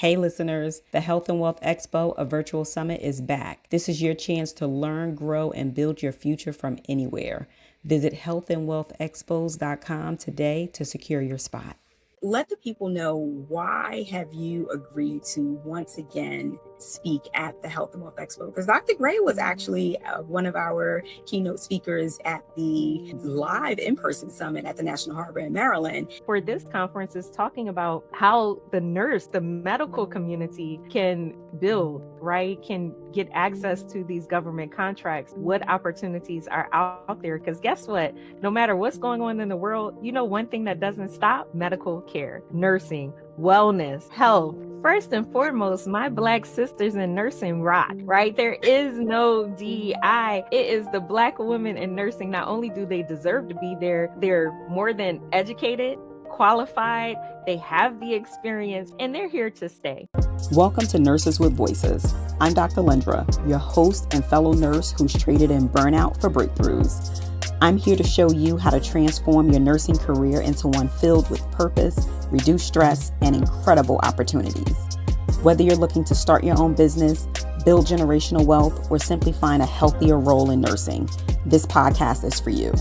Hey listeners, the Health and Wealth Expo, a virtual summit, is back. This is your chance to learn, grow, and build your future from anywhere. Visit healthandwealthexpos.com today to secure your spot. Let the people know, why have you agreed to once again speak at the Health and Wealth Expo? Because Dr. Gray was actually one of our keynote speakers at the live in-person summit at the National Harbor in Maryland. For this conference is talking about how the medical community can build, right? Can get access to these government contracts. What opportunities are out there? Because guess what? No matter what's going on in the world, one thing that doesn't stop: medical care, nursing, wellness, health. First and foremost, my Black sisters in nursing rock, right? There is no DEI. It is the Black women in nursing. Not only do they deserve to be there, they're more than educated, qualified, they have the experience, and they're here to stay. Welcome to Nurses with Voices. I'm Dr. Lindra, your host and fellow nurse who's traded in burnout for breakthroughs. I'm here to show you how to transform your nursing career into one filled with purpose, reduced stress, and incredible opportunities. Whether you're looking to start your own business, build generational wealth, or simply find a healthier role in nursing, this podcast is for you.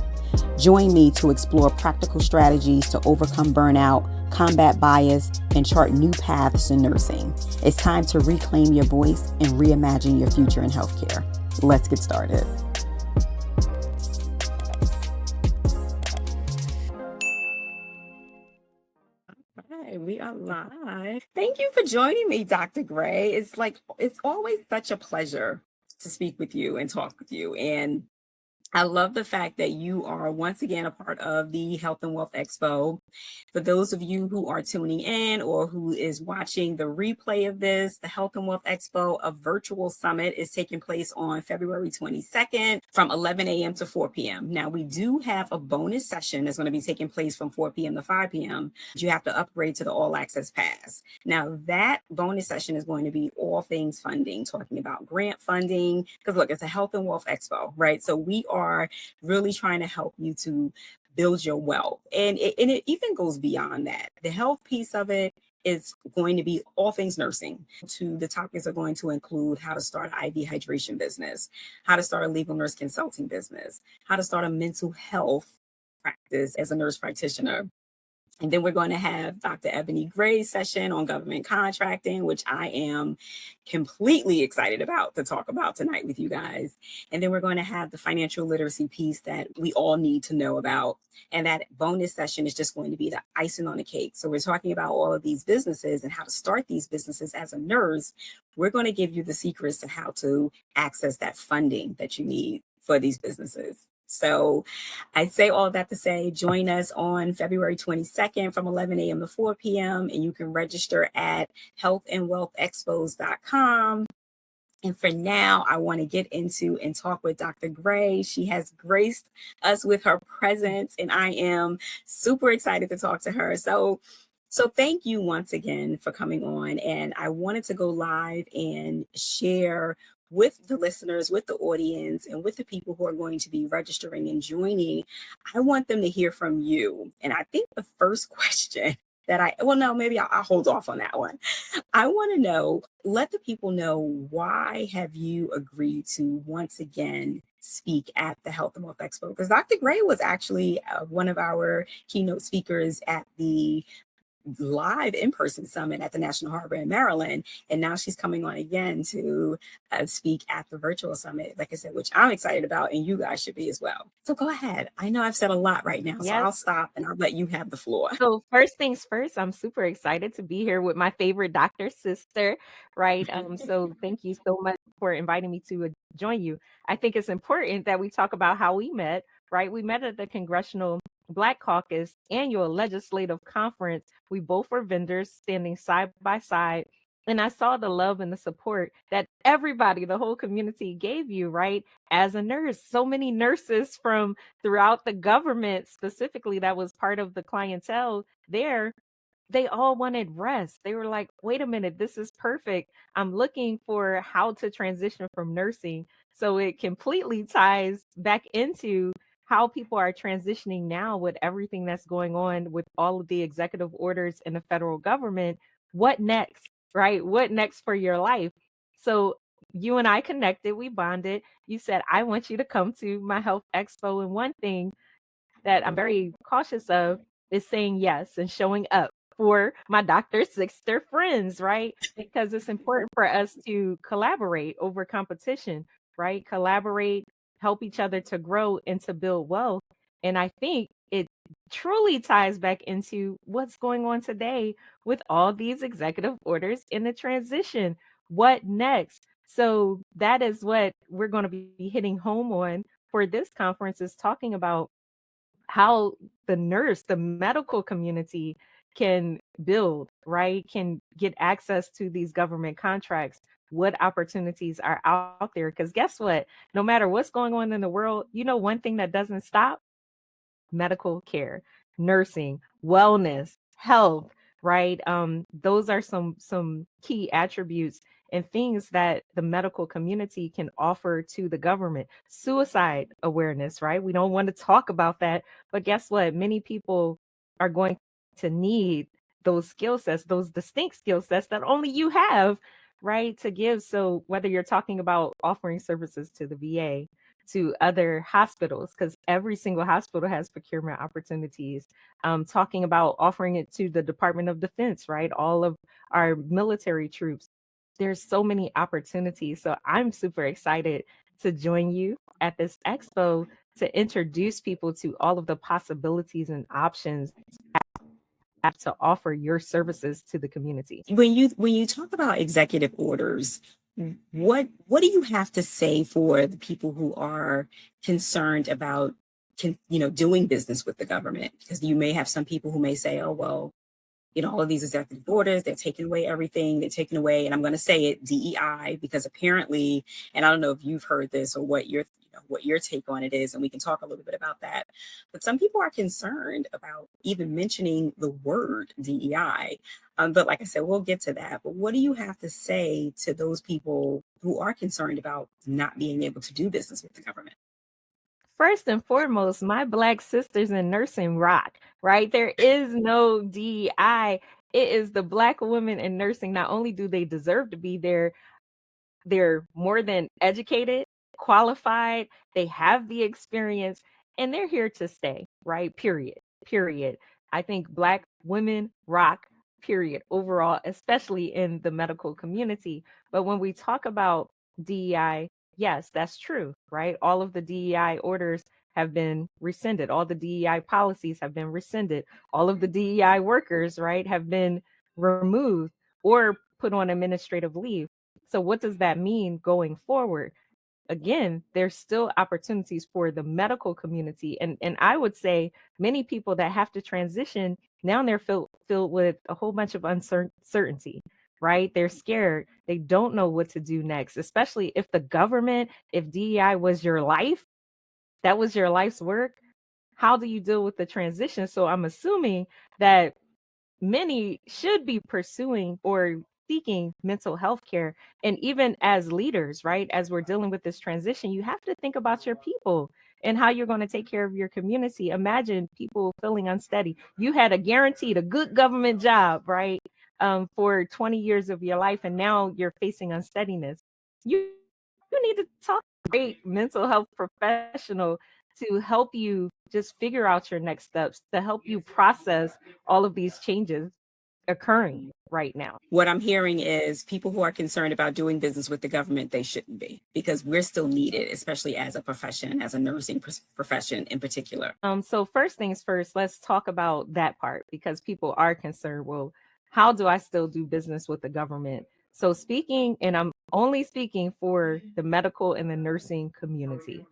Join me to explore practical strategies to overcome burnout, combat bias, and chart new paths in nursing. It's time to reclaim your voice and reimagine your future in healthcare. Let's get started. Hi, we are live. Thank you for joining me, Dr. Gray. It's always such a pleasure to speak with you and talk with you. And I love the fact that you are once again a part of the Health and Wealth Expo. For those of you who are tuning in or who is watching the replay of this, the Health and Wealth Expo, a virtual summit, is taking place on February 22nd from 11 a.m. to 4 p.m. Now, we do have a bonus session that's going to be taking place from 4 p.m. to 5 p.m. You have to upgrade to the All Access Pass. Now, that bonus session is going to be all things funding, talking about grant funding, because look, it's a Health and Wealth Expo, right? So we are really trying to help you to build your wealth. And it even goes beyond that. The health piece of it is going to be all things nursing. The topics are going to include how to start an IV hydration business, how to start a legal nurse consulting business, how to start a mental health practice as a nurse practitioner. And then we're going to have Dr. Ebony Gray's session on government contracting, which I am completely excited about to talk about tonight with you guys. And then we're going to have the financial literacy piece that we all need to know about. And that bonus session is just going to be the icing on the cake. So we're talking about all of these businesses and how to start these businesses as a nurse. We're going to give you the secrets to how to access that funding that you need for these businesses. So I say all of that to say, join us on February 22nd from 11 a.m. to 4 p.m. And you can register at healthandwealthexpos.com. And for now, I want to get into and talk with Dr. Gray. She has graced us with her presence, and I am super excited to talk to her. So thank you once again for coming on. And I wanted to go live and share with the listeners, with the audience, and with the people who are going to be registering and joining. I want them to hear from you. And I think the first question maybe I'll hold off on that one. I want to know, let the people know, why have you agreed to once again speak at the Health and Wealth Expo? Because Dr. Gray was actually one of our keynote speakers at the live in-person summit at the National Harbor in Maryland. And now she's coming on again to speak at the virtual summit, like I said, which I'm excited about, and you guys should be as well. So go ahead. I know I've said a lot right now, so I'll stop and I'll let you have the floor. So first things first, I'm super excited to be here with my favorite doctor sister, right? So thank you so much for inviting me to join you. I think it's important that we talk about how we met, right? We met at the Congressional Black Caucus annual legislative conference. We both were vendors standing side by side. And I saw the love and the support that everybody, the whole community gave you, right? As a nurse, so many nurses from throughout the government, specifically, that was part of the clientele there. They all wanted rest. They were like, wait a minute, this is perfect. I'm looking for how to transition from nursing. So it completely ties back into how people are transitioning now with everything that's going on with all of the executive orders in the federal government. What next? right? What next for your life? So you and I connected, we bonded. You said, I want you to come to my health expo. And one thing that I'm very cautious of is saying yes and showing up for my doctor sister friends, right? Because it's important for us to collaborate over competition, right? Collaborate, help each other to grow and to build wealth. And I think it truly ties back into what's going on today with all these executive orders in the transition. What next? So that is what we're going to be hitting home on for this conference, is talking about how the medical community can build, right? Can get access to these government contracts. What opportunities are out there? Because guess what? No matter what's going on in the world, one thing that doesn't stop: medical care, nursing, wellness, health, right? Those are some key attributes and things that the medical community can offer to the government. Suicide awareness, right? We don't want to talk about that, but guess what? Many people are going to need those skill sets, those distinct skill sets that only you have, right, to give. So whether you're talking about offering services to the VA, to other hospitals, because every single hospital has procurement opportunities. Talking about offering it to the Department of Defense, right? All of our military troops. There's so many opportunities. So I'm super excited to join you at this expo to introduce people to all of the possibilities and options to offer your services to the community. When you talk about executive orders, what do you have to say for the people who are concerned about doing business with the government? Because you may have some people who may say, oh, well, all of these executive orders, they're taking away everything. They're taking away, and I'm going to say it, DEI, because apparently, and I don't know if you've heard this or what your take on it is, and we can talk a little bit about that. But some people are concerned about even mentioning the word DEI. But like I said, we'll get to that. But what do you have to say to those people who are concerned about not being able to do business with the government? First and foremost, my Black sisters in nursing rock, right? There is no DEI. It is the Black women in nursing. Not only do they deserve to be there, they're more than educated, qualified, they have the experience, and they're here to stay, right? Period. Period. I think Black women rock, period, overall, especially in the medical community. But when we talk about DEI, yes, that's true, right? All of the DEI orders have been rescinded. All the DEI policies have been rescinded. All of the DEI workers, right, have been removed or put on administrative leave. So what does that mean going forward? Again, there's still opportunities for the medical community. And I would say many people that have to transition now, they're filled with a whole bunch of uncertainty, right? They're scared. They don't know what to do next, especially if the government, if DEI was your life, that was your life's work. How do you deal with the transition? So I'm assuming that many should be pursuing or seeking mental health care. And even as leaders, right, as we're dealing with this transition, you have to think about your people and how you're going to take care of your community. Imagine people feeling unsteady. You had a good government job, right, for 20 years of your life, and now you're facing unsteadiness. You need to talk to a great mental health professional to help you just figure out your next steps, to help you process all of these changes occurring right now. What I'm hearing is people who are concerned about doing business with the government, they shouldn't be, because we're still needed, especially as a profession, as a nursing profession in particular. So first things first, let's talk about that part, because people are concerned. Well, how do I still do business with the government? So speaking, and I'm only speaking for the medical and the nursing community,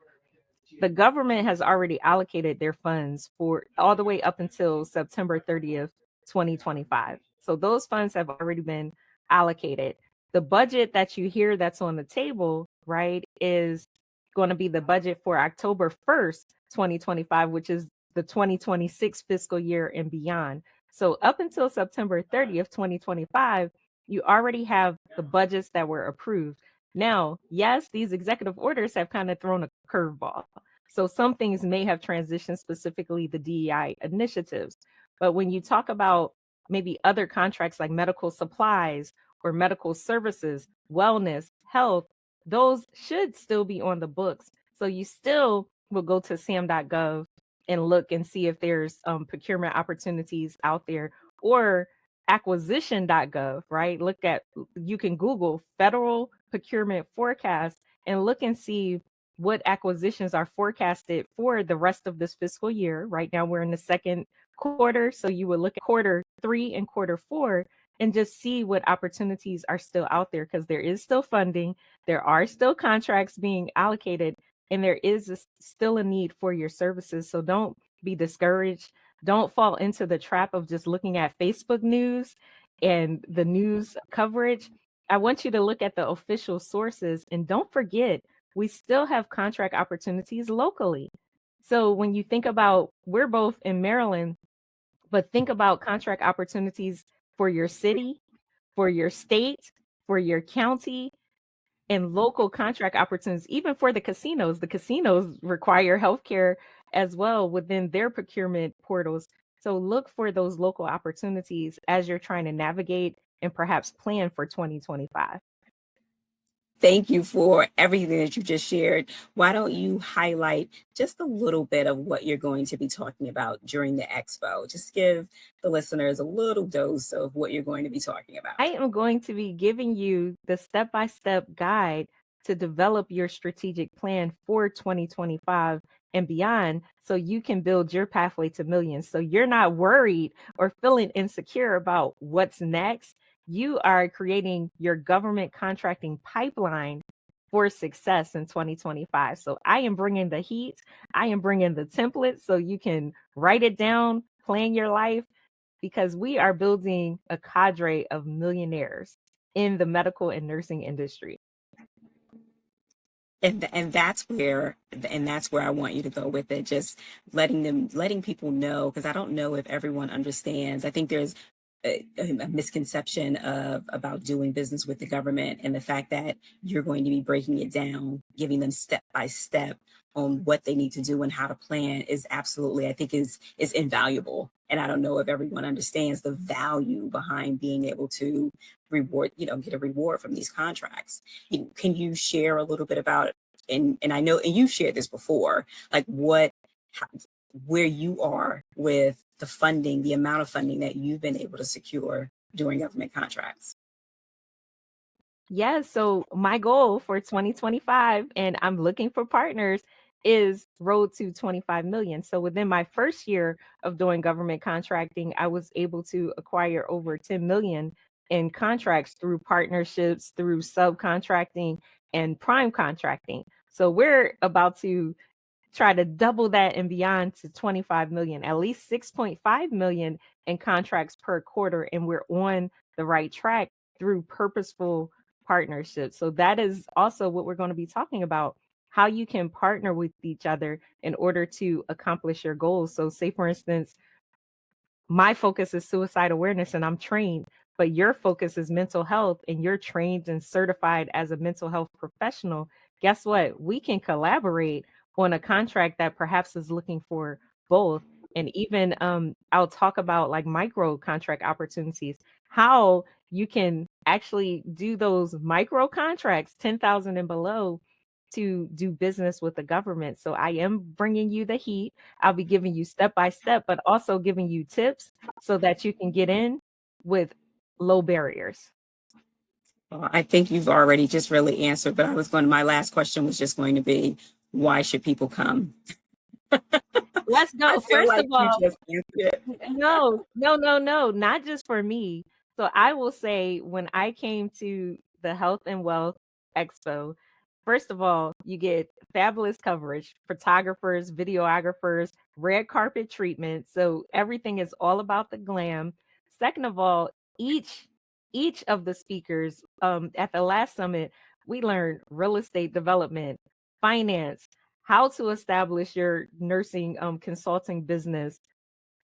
the government has already allocated their funds for all the way up until September 30th, 2025. So those funds have already been allocated. The budget that you hear that's on the table, right, is going to be the budget for October 1st, 2025, which is the 2026 fiscal year and beyond. So up until September 30th, 2025, you already have the budgets that were approved. Now, yes, these executive orders have kind of thrown a curveball. So some things may have transitioned, specifically the DEI initiatives. But when you talk about maybe other contracts like medical supplies for medical services, wellness, health, those should still be on the books. So you still will go to sam.gov and look and see if there's procurement opportunities out there, or acquisition.gov, right? Look at, you can Google federal procurement forecast and look and see what acquisitions are forecasted for the rest of this fiscal year. Right now, we're in the second quarter. So you would look at quarter 3 and quarter 4 and just see what opportunities are still out there, because there is still funding, there are still contracts being allocated, and there is still a need for your services. So don't be discouraged. Don't fall into the trap of just looking at Facebook news and the news coverage. I want you to look at the official sources, and don't forget, we still have contract opportunities locally. So when you think about, we're both in Maryland, but think about contract opportunities for your city, for your state, for your county, and local contract opportunities, even for the casinos. The casinos require healthcare as well within their procurement portals. So look for those local opportunities as you're trying to navigate and perhaps plan for 2025. Thank you for everything that you just shared. Why don't you highlight just a little bit of what you're going to be talking about during the expo? Just give the listeners a little dose of what you're going to be talking about. I am going to be giving you the step-by-step guide to develop your strategic plan for 2025 and beyond, so you can build your pathway to millions. So you're not worried or feeling insecure about what's next. You are creating your government contracting pipeline for success in 2025. So I am bringing the heat. I am bringing the template so you can write it down, plan your life, because we are building a cadre of millionaires in the medical and nursing industry. And that's where I want you to go with it. Just letting people know, because I don't know if everyone understands. I think there's a misconception of about doing business with the government, and the fact that you're going to be breaking it down, giving them step by step on what they need to do and how to plan is absolutely, I think, is invaluable. And I don't know if everyone understands the value behind being able to get a reward from these contracts. Can you share a little bit about, and I know, and you've shared this before, like how, where you are with the funding, the amount of funding that you've been able to secure during government contracts? Yes. So my goal for 2025, and I'm looking for partners, is road to 25 million. So within my first year of doing government contracting, I was able to acquire over 10 million in contracts through partnerships, through subcontracting and prime contracting. So we're about to try to double that and beyond to 25 million, at least 6.5 million in contracts per quarter. And we're on the right track through purposeful partnerships. So that is also what we're going to be talking about, how you can partner with each other in order to accomplish your goals. So say, for instance, my focus is suicide awareness and I'm trained, but your focus is mental health and you're trained and certified as a mental health professional. Guess what? We can collaborate on a contract that perhaps is looking for both. And even I'll talk about like micro contract opportunities, how you can actually do those micro contracts, 10,000 and below, to do business with the government. So I am bringing you the heat. I'll be giving you step by step, but also giving you tips so that you can get in with low barriers. Well, I think you've already just really answered, but my last question was just going to be, why should people come? Let's I go. feel First of like you all, just answered it. no, no, no, no, not just for me. So I will say, when I came to the Health and Wealth Expo, first of all, you get fabulous coverage, photographers, videographers, red carpet treatment. So everything is all about the glam. Second of all, each of the speakers at the last summit, we learned real estate development, finance, how to establish your nursing consulting business,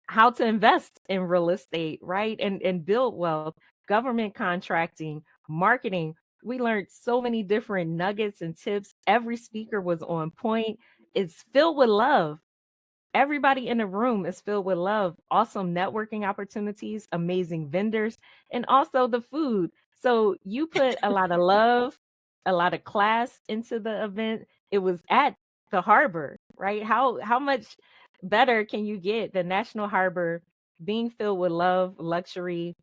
how to invest in real estate, right? And build wealth, government contracting, marketing. We learned so many different nuggets and tips. Every speaker was on point. It's filled with love. Everybody in the room is filled with love, awesome networking opportunities, amazing vendors, and also the food. So you put a lot of love, a lot of class into the event. It was at the harbor, right? How much better can you get? The National Harbor being filled with love, luxury,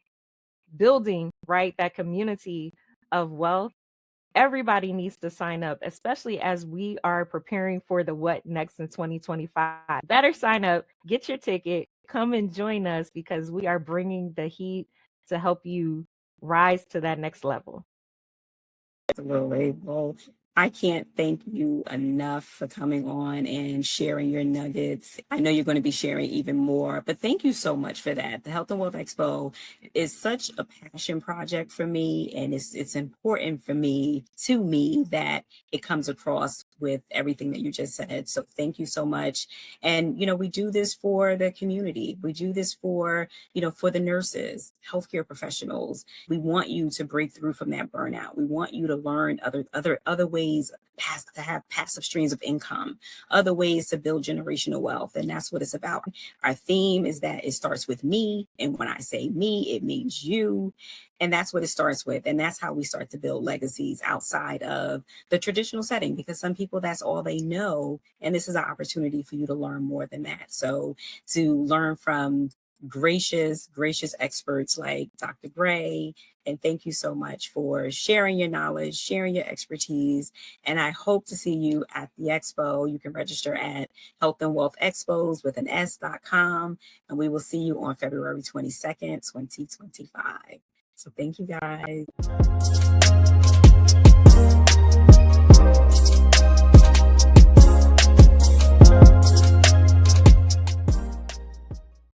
building, right? That community of wealth. Everybody needs to sign up, especially as we are preparing for the what next in 2025. Better sign up, get your ticket, come and join us because we are bringing the heat to help you rise to that next level. Absolutely. Well, I can't thank you enough for coming on and sharing your nuggets. I know you're going to be sharing even more, but thank you so much for that. The Health and Wealth Expo is such a passion project for me, and it's important for me to me that it comes across with everything that you just said. So thank you so much. And we do this for the community. We do this for for the nurses, healthcare professionals. We want you to break through from that burnout. We want you to learn other ways to have passive streams of income, other ways to build generational wealth. And that's what it's about. Our theme is that it starts with me. And when I say me, it means you. And that's what it starts with. And that's how we start to build legacies outside of the traditional setting, because some people, that's all they know. And this is an opportunity for you to learn more than that. So to learn from gracious experts like Dr. Gray. And thank you so much for sharing your knowledge, sharing your expertise. And I hope to see you at the expo. You can register at Health and Wealth Expos with an S.com. And we will see you on February 22nd, 2025. So thank you guys.